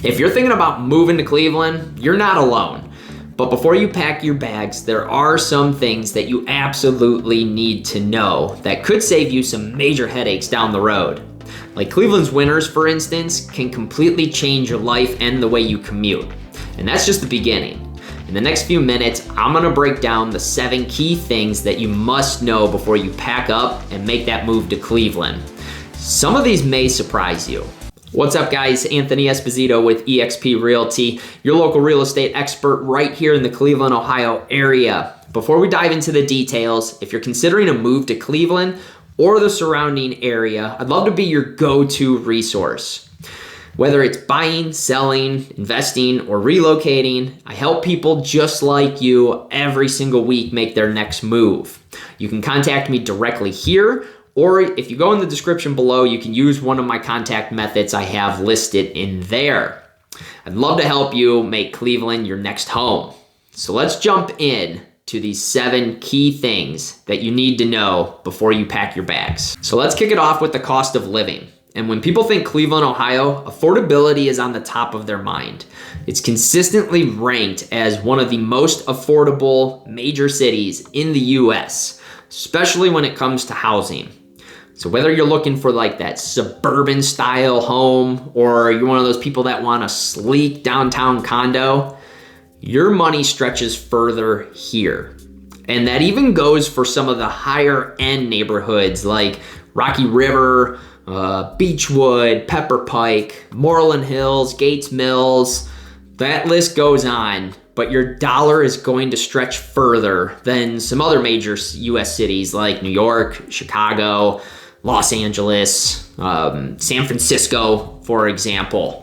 If you're thinking about moving to Cleveland, you're not alone. But before you pack your bags, there are some things that you absolutely need to know that could save you some major headaches down the road. Like Cleveland's winters, for instance, can completely change your life and the way you commute. And that's just the beginning. In the next few minutes, I'm gonna break down the 7 key things that you must know before you pack up and make that move to Cleveland. Some of these may surprise you. What's up, guys? Anthony Esposito with eXp Realty, your local real estate expert right here in the Cleveland, Ohio area. Before we dive into the details, if you're considering a move to Cleveland or the surrounding area, I'd love to be your go-to resource. Whether it's buying, selling, investing, or relocating, I help people just like you every single week make their next move. You can contact me directly here, or if you go in the description below, you can use one of my contact methods I have listed in there. I'd love to help you make Cleveland your next home. So let's jump in to these 7 key things that you need to know before you pack your bags. So let's kick it off with the cost of living. And when people think Cleveland, Ohio, affordability is on the top of their mind. It's consistently ranked as one of the most affordable major cities in the US, especially when it comes to housing. So whether you're looking for like that suburban style home or you're one of those people that want a sleek downtown condo, your money stretches further here. And that even goes for some of the higher end neighborhoods like Rocky River, Beechwood, Pepper Pike, Moreland Hills, Gates Mills. That list goes on, but your dollar is going to stretch further than some other major US cities like New York, Chicago, Los Angeles, San Francisco, for example.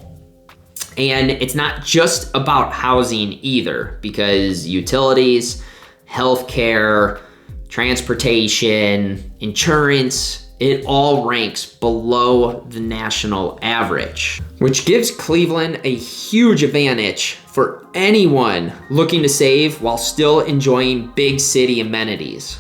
And it's not just about housing either, because utilities, healthcare, transportation, insurance, it all ranks below the national average, which gives Cleveland a huge advantage for anyone looking to save while still enjoying big city amenities.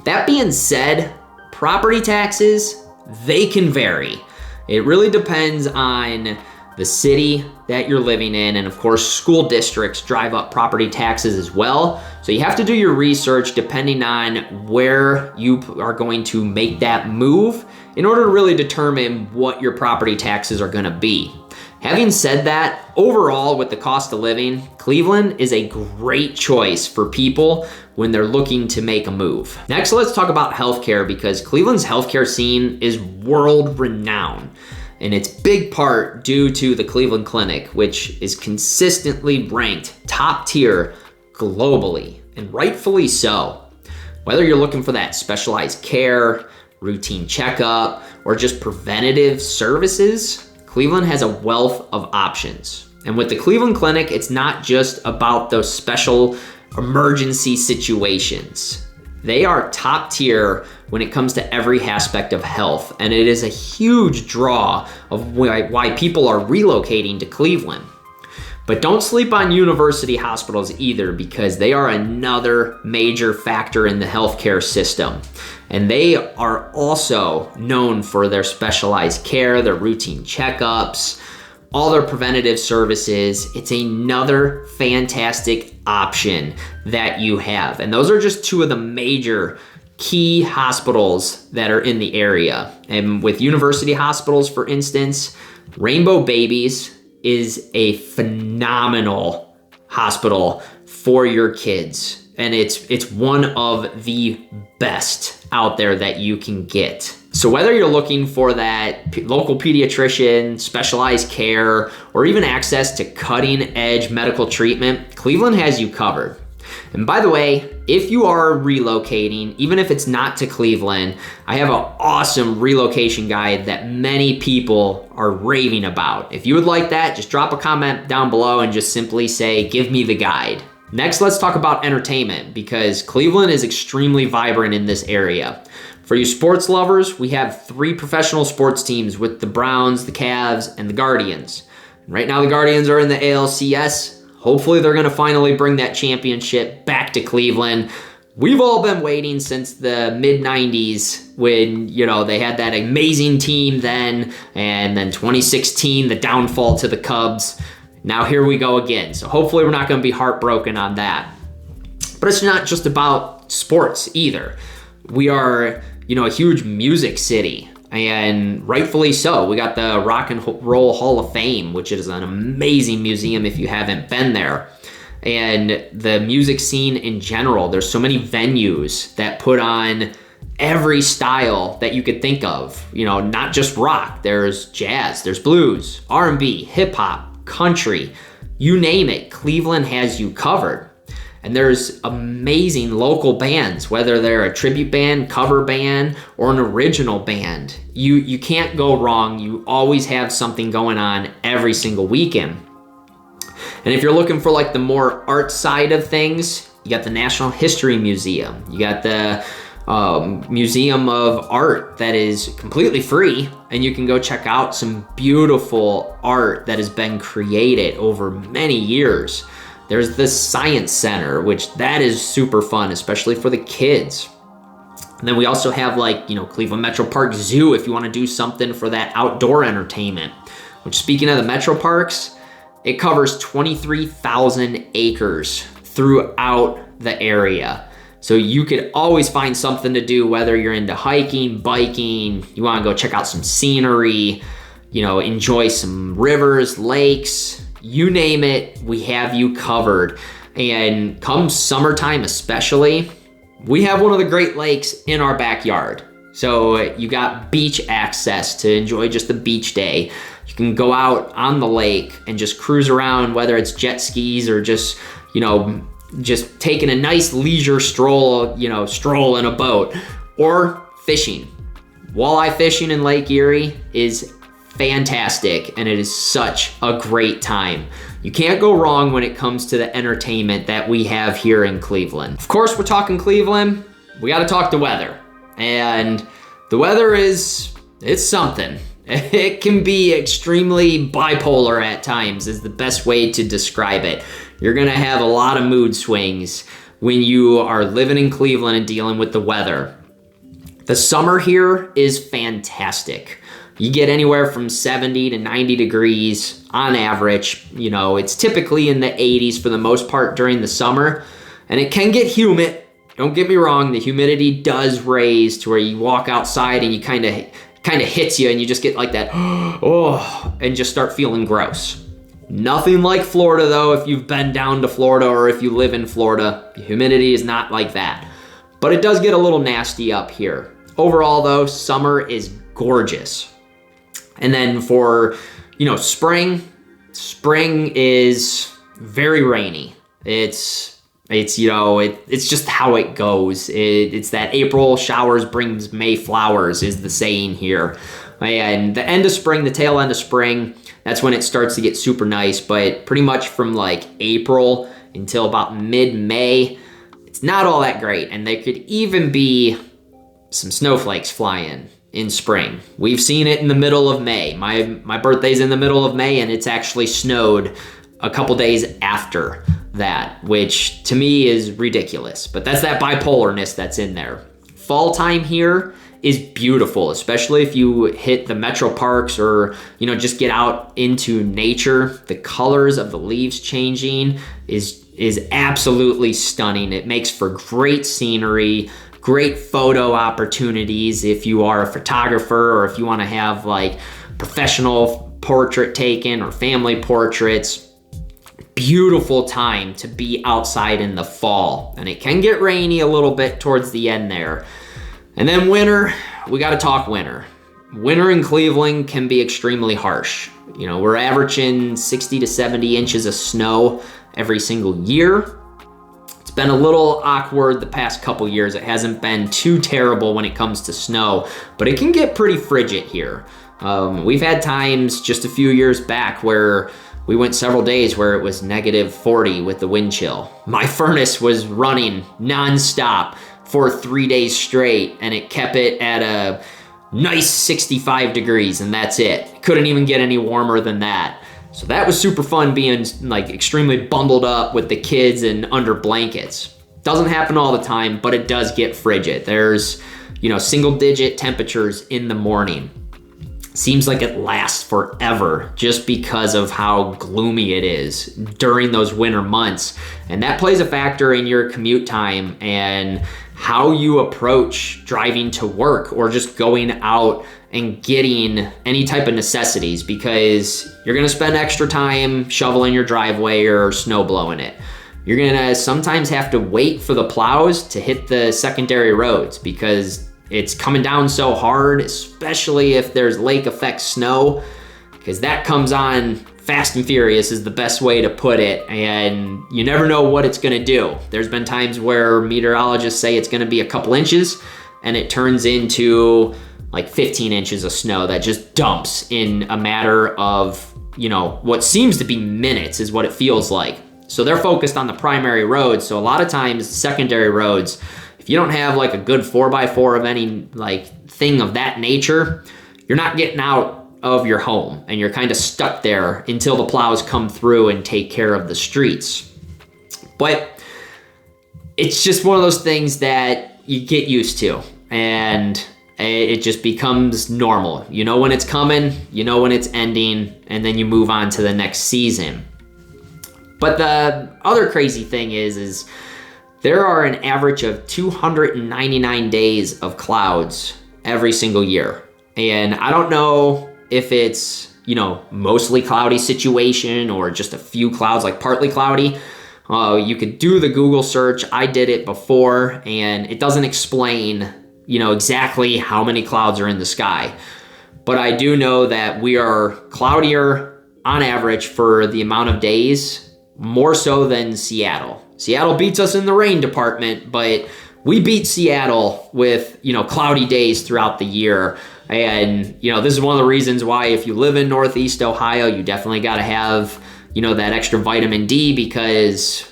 That being said, property taxes, they can vary. It really depends on the city that you're living in, and of course, school districts drive up property taxes as well. So you have to do your research depending on where you are going to make that move in order to really determine what your property taxes are gonna be. Having said that, overall with the cost of living, Cleveland is a great choice for people when they're looking to make a move. Next, let's talk about healthcare, because Cleveland's healthcare scene is world renowned. And it's big part due to the Cleveland Clinic, which is consistently ranked top tier globally, and rightfully so. Whether you're looking for that specialized care, routine checkup, or just preventative services, Cleveland has a wealth of options. And with the Cleveland Clinic, it's not just about those special emergency situations. They are top tier when it comes to every aspect of health, and it is a huge draw of why people are relocating to Cleveland. But don't sleep on university hospitals either, because they are another major factor in the healthcare system. And they are also known for their specialized care, their routine checkups, all their preventative services. It's another fantastic option that you have. And those are just 2 of the major key hospitals that are in the area. And with university hospitals, for instance, Rainbow Babies is a phenomenal hospital for your kids. And it's one of the best out there that you can get. So whether you're looking for that local pediatrician, specialized care, or even access to cutting edge medical treatment, Cleveland has you covered. And by the way, if you are relocating, even if it's not to Cleveland, I have an awesome relocation guide that many people are raving about. If you would like that, just drop a comment down below and just simply say, give me the guide. Next, let's talk about entertainment, because Cleveland is extremely vibrant in this area. For you sports lovers, we have 3 professional sports teams with the Browns, the Cavs, and the Guardians. Right now, the Guardians are in the ALCS. Hopefully, they're going to finally bring that championship back to Cleveland. we've all been waiting since the mid 90s when, you know, they had that amazing team then, and then 2016, the downfall to the Cubs. Now here we go again. So hopefully we're not going to be heartbroken on that. But it's not just about sports either. We are, you know, a huge music city, and rightfully so. We got the Rock and Roll Hall of Fame, which is an amazing museum if you haven't been there. And the music scene in general, there's so many venues that put on every style that you could think of. You know, not just rock. There's jazz, there's blues, R&B, hip hop, country, you name it. Cleveland has you covered. And there's amazing local bands, whether they're a tribute band, cover band, or an original band. You can't go wrong. You always have something going on every single weekend. And if you're looking for like the more art side of things, you got the National History Museum. You got the Museum of Art that is completely free, and you can go check out some beautiful art that has been created over many years. There's the Science Center, which that is super fun, especially for the kids. And then we also have like, you know, Cleveland Metro Park Zoo if you want to do something for that outdoor entertainment. Which, speaking of the Metro Parks, it covers 23,000 acres throughout the area. So you could always find something to do, whether you're into hiking, biking, you want to go check out some scenery, you know, enjoy some rivers, lakes, you name it, we have you covered. And come summertime especially, we have one of the Great Lakes in our backyard. So you got beach access to enjoy just a beach day. You can go out on the lake and just cruise around, whether it's jet skis or just, you know, just taking a nice leisure stroll, you know, stroll in a boat, or fishing. Walleye fishing in Lake Erie is fantastic, and it is such a great time. You can't go wrong when it comes to the entertainment that we have here in Cleveland. Of course, we're talking Cleveland, we got to talk the weather. And the weather it's something. It can be extremely bipolar at times, is the best way to describe it. You're gonna have a lot of mood swings when you are living in Cleveland and dealing with the weather. The summer here is fantastic. You get anywhere from 70 to 90 degrees on average. You know, it's typically in the 80s for the most part during the summer, and it can get humid. Don't get me wrong, the humidity does raise to where you walk outside and you kind of hits you and you just get like that, oh, and just start feeling gross. Nothing like Florida though. If you've been down to Florida or if you live in Florida, the humidity is not like that. But it does get a little nasty up here. Overall though, summer is gorgeous. And then for, you know, spring is very rainy. It's you know, it's just how it goes. It's that April showers brings May flowers is the saying here. And the end of spring, the tail end of spring, that's when it starts to get super nice. But pretty much from like April until about mid-May, it's not all that great. And there could even be some snowflakes flying in spring. We've seen it in the middle of May. My birthday's in the middle of May, and it's actually snowed a couple days after that, which to me is ridiculous. But that's that bipolarness that's in there. Fall time here is beautiful, especially if you hit the metro parks or, you know, just get out into nature. The colors of the leaves changing is absolutely stunning. It makes for great scenery, great photo opportunities if you are a photographer or if you want to have like professional portrait taken or family portraits. Beautiful time to be outside in the fall, and it can get rainy a little bit towards the end there. And then winter, we got to talk winter. Winter in Cleveland can be extremely harsh. You know, we're averaging 60 to 70 inches of snow every single year. It's been a little awkward the past couple years. It hasn't been too terrible when it comes to snow, but it can get pretty frigid here. We've had times just a few years back where we went several days where it was negative 40 with the wind chill. My furnace was running nonstop for 3 days straight, and it kept it at a nice 65 degrees, and that's it. Couldn't even get any warmer than that. So that was super fun being like extremely bundled up with the kids and under blankets. Doesn't happen all the time, but it does get frigid. There's, single digit temperatures in the morning. Seems like it lasts forever just because of how gloomy it is during those winter months. And that plays a factor in your commute time and how you approach driving to work or just going out and getting any type of necessities, because you're gonna spend extra time shoveling your driveway or snow blowing it. You're gonna sometimes have to wait for the plows to hit the secondary roads because it's coming down so hard, especially if there's lake effect snow, because that comes on fast and furious is the best way to put it, and you never know what it's gonna do. There's been times where meteorologists say it's gonna be a couple inches and it turns into like 15 inches of snow that just dumps in a matter of, what seems to be minutes is what it feels like. So they're focused on the primary roads. So a lot of times secondary roads, if you don't have like a good 4x4 of any like thing of that nature, you're not getting out of your home and you're kind of stuck there until the plows come through and take care of the streets. But it's just one of those things that you get used to and it just becomes normal. You know when it's coming, you know when it's ending, and then you move on to the next season. But the other crazy thing is there are an average of 299 days of clouds every single year. And I don't know if it's, mostly cloudy situation or just a few clouds, like partly cloudy. You could do the Google search. I did it before and it doesn't explain, exactly how many clouds are in the sky. But I do know that we are cloudier on average for the amount of days, more so than Seattle. Seattle beats us in the rain department, but we beat Seattle with, cloudy days throughout the year. And, this is one of the reasons why if you live in Northeast Ohio, you definitely got to have, that extra vitamin D, because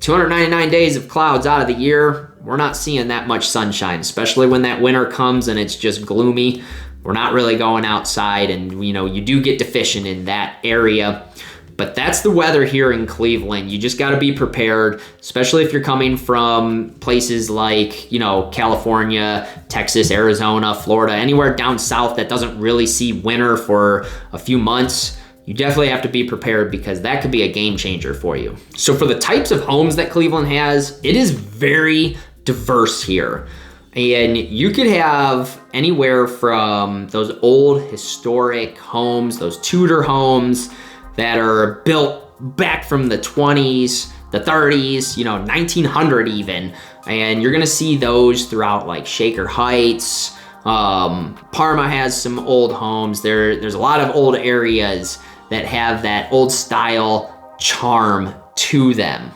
299 days of clouds out of the year, we're not seeing that much sunshine, especially when that winter comes and it's just gloomy. We're not really going outside and, you do get deficient in that area. But that's the weather here in Cleveland. You just got to be prepared, especially if you're coming from places like, California, Texas, Arizona, Florida, anywhere down south that doesn't really see winter for a few months. You definitely have to be prepared because that could be a game changer for you. So for the types of homes that Cleveland has, it is very diverse here. And you could have anywhere from those old historic homes, those Tudor homes that are built back from the 20s, the 30s, 1900 even. And you're gonna see those throughout like Shaker Heights. Parma has some old homes. There's a lot of old areas that have that old style charm to them.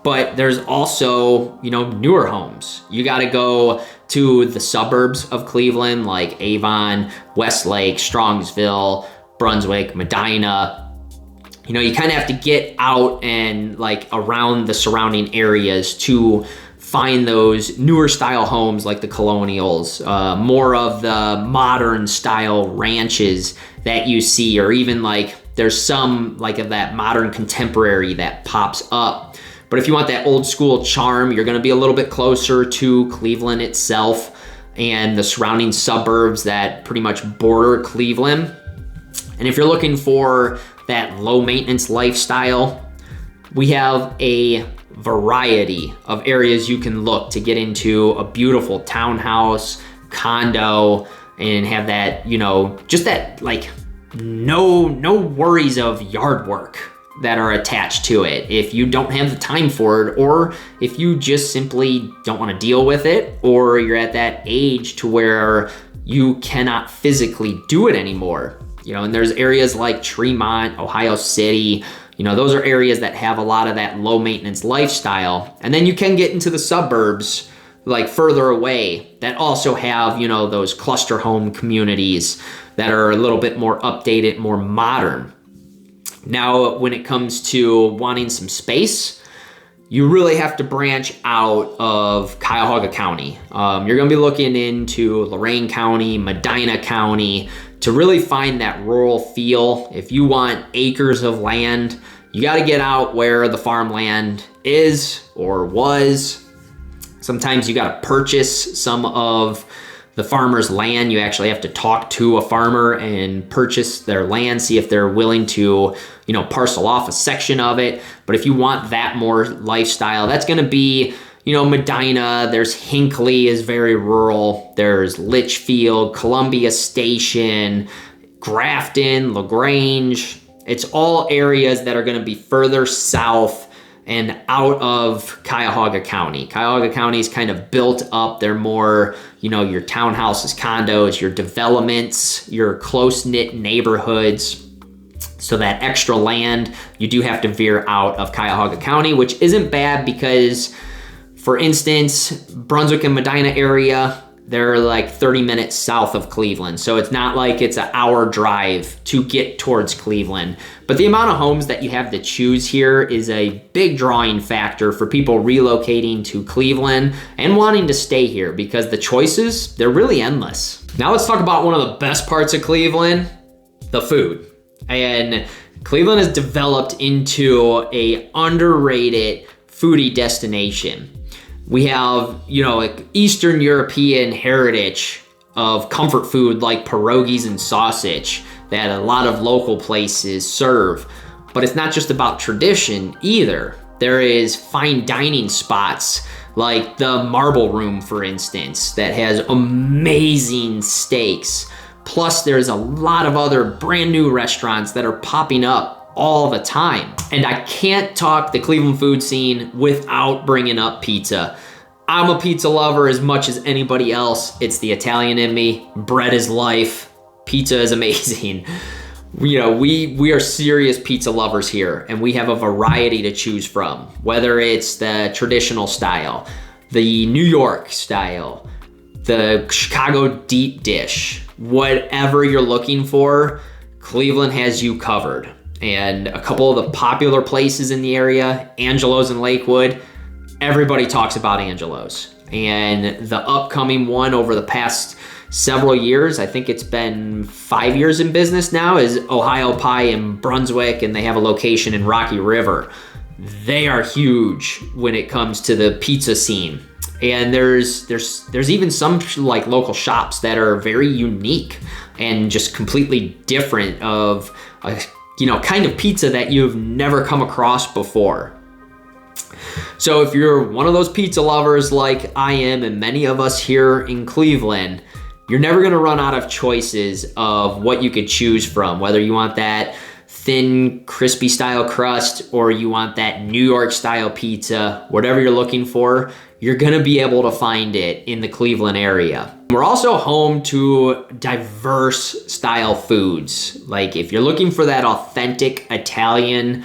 But there's also, newer homes. You gotta go to the suburbs of Cleveland, like Avon, Westlake, Strongsville, Brunswick, Medina. You kind of have to get out and like around the surrounding areas to find those newer style homes like the colonials, more of the modern style ranches that you see, or even like there's some like of that modern contemporary that pops up. But if you want that old school charm, you're gonna be a little bit closer to Cleveland itself and the surrounding suburbs that pretty much border Cleveland. And if you're looking for that low maintenance lifestyle, we have a variety of areas you can look to get into a beautiful townhouse, condo, and have that, just that like no worries of yard work that are attached to it. If you don't have the time for it, or if you just simply don't want to deal with it, or you're at that age to where you cannot physically do it anymore. And there's areas like Tremont, Ohio City, those are areas that have a lot of that low maintenance lifestyle. And then you can get into the suburbs like further away that also have, those cluster home communities that are a little bit more updated, more modern. Now, when it comes to wanting some space, you really have to branch out of Cuyahoga County. You're gonna be looking into Lorain County, Medina County, to really find that rural feel. If you want acres of land, you gotta get out where the farmland is or was. Sometimes you got to purchase some of the farmer's land. You actually have to talk to a farmer and purchase their land, see if they're willing to, parcel off a section of it. But if you want that more lifestyle, that's going to be, Medina. There's Hinckley is very rural. There's Litchfield, Columbia Station, Grafton, LaGrange. It's all areas that are going to be further south and out of Cuyahoga County. Cuyahoga County is kind of built up. They're more, your townhouses, condos, your developments, your close-knit neighborhoods. So that extra land, you do have to veer out of Cuyahoga County, which isn't bad because, for instance, Brunswick and Medina area, they're like 30 minutes south of Cleveland. So it's not like it's an hour drive to get towards Cleveland. But the amount of homes that you have to choose here is a big drawing factor for people relocating to Cleveland and wanting to stay here because the choices, they're really endless. Now let's talk about one of the best parts of Cleveland, the food. And Cleveland has developed into a underrated foodie destination. We have, like Eastern European heritage of comfort food like pierogies and sausage that a lot of local places serve. But it's not just about tradition either. There is fine dining spots like the Marble Room, for instance, that has amazing steaks. Plus, there's a lot of other brand new restaurants that are popping up all the time. And I can't talk the Cleveland food scene without bringing up pizza. I'm a pizza lover as much as anybody else. It's the Italian in me. Bread is life. Pizza is amazing. We are serious pizza lovers here, and we have a variety to choose from, whether it's the traditional style, the New York style, the Chicago deep dish, whatever you're looking for, Cleveland has you covered. And a couple of the popular places in the area, Angelo's and Lakewood, everybody talks about Angelo's. And the upcoming one over the past several years, I think it's been 5 years in business now, is Ohio Pie in Brunswick, and they have a location in Rocky River. They are huge when it comes to the pizza scene. And there's even some like local shops that are very unique and just completely different of a kind of pizza that you've never come across before. So if you're one of those pizza lovers like I am and many of us here in Cleveland, you're never gonna run out of choices of what you could choose from, whether you want that thin, crispy style crust or you want that New York style pizza, whatever you're looking for, you're gonna be able to find it in the Cleveland area. We're also home to diverse style foods. Like if you're looking for that authentic Italian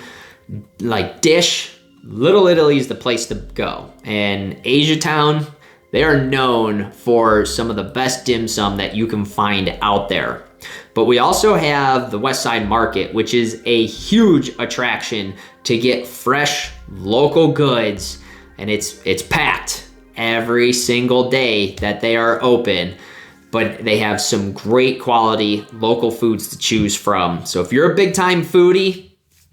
dish, Little Italy is the place to go. And Asiatown, they are known for some of the best dim sum that you can find out there. But we also have the West Side Market, which is a huge attraction to get fresh local goods, and it's packed every single day that they are open. But they have some great quality local foods to choose from. So if you're a big time foodie,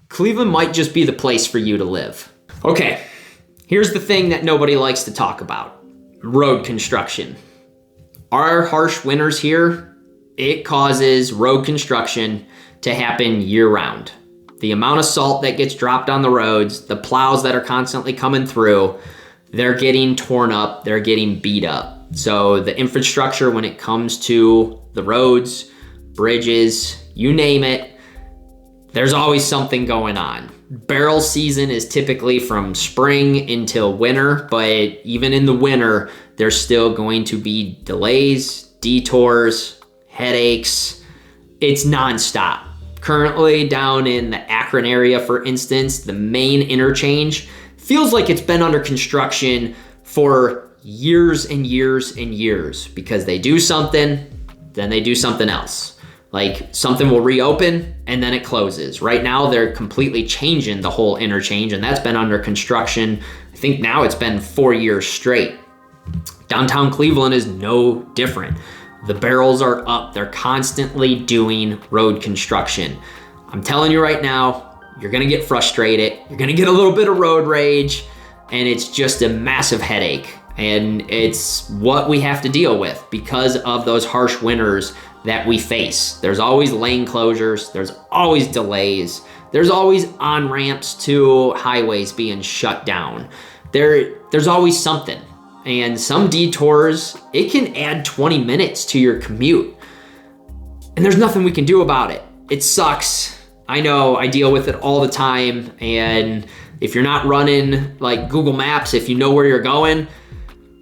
Cleveland might just be the place for you to live. Okay, here's the thing that nobody likes to talk about. Road construction. Our harsh winters here, it causes road construction to happen year round. The amount of salt that gets dropped on the roads, the plows that are constantly coming through, they're getting torn up, they're getting beat up. So the infrastructure when it comes to the roads, bridges, you name it, there's always something going on. Barrel season is typically from spring until winter, but even in the winter, there's still going to be delays, detours, headaches. It's nonstop. Currently down in the Akron area, for instance, the main interchange feels like it's been under construction for years and years and years because they do something, then they do something else. Like something will reopen and then it closes. Right now they're completely changing the whole interchange and that's been under construction. I think now it's been 4 years straight. Downtown Cleveland is no different. The barrels are up. They're constantly doing road construction. I'm telling you right now, you're gonna get frustrated. You're gonna get a little bit of road rage and it's just a massive headache. And it's what we have to deal with because of those harsh winters that we face. There's always lane closures, there's always delays, there's always on-ramps to highways being shut down. There's always something. And some detours, it can add 20 minutes to your commute. And there's nothing we can do about it. It sucks. I know, I deal with it all the time. And if you're not running like Google Maps, if you know where you're going,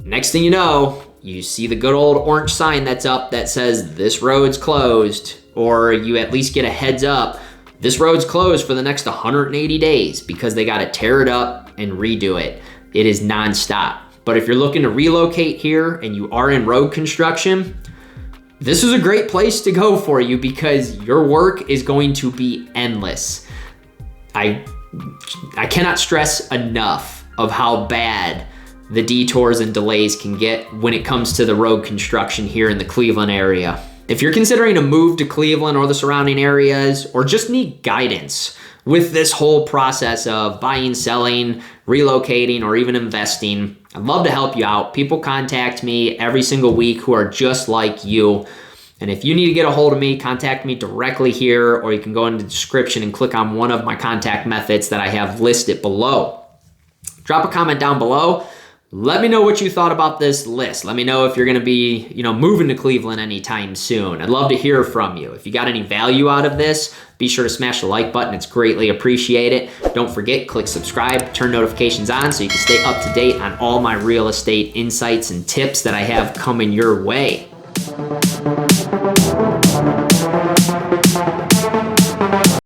next thing you know, you see the good old orange sign that's up that says this road's closed, or you at least get a heads up, this road's closed for the next 180 days because they gotta tear it up and redo it. It is nonstop. But if you're looking to relocate here and you are in road construction, this is a great place to go for you because your work is going to be endless. I cannot stress enough of how bad the detours and delays can get when it comes to the road construction here in the Cleveland area. If you're considering a move to Cleveland or the surrounding areas, or just need guidance with this whole process of buying, selling, relocating, or even investing, I'd love to help you out. People contact me every single week who are just like you. And if you need to get a hold of me, contact me directly here, or you can go in the description and click on one of my contact methods that I have listed below. Drop a comment down below. Let me know what you thought about this list. Let me know if you're gonna be, moving to Cleveland anytime soon. I'd love to hear from you. If you got any value out of this, be sure to smash the like button. It's greatly appreciated. Don't forget, click subscribe, turn notifications on so you can stay up to date on all my real estate insights and tips that I have coming your way.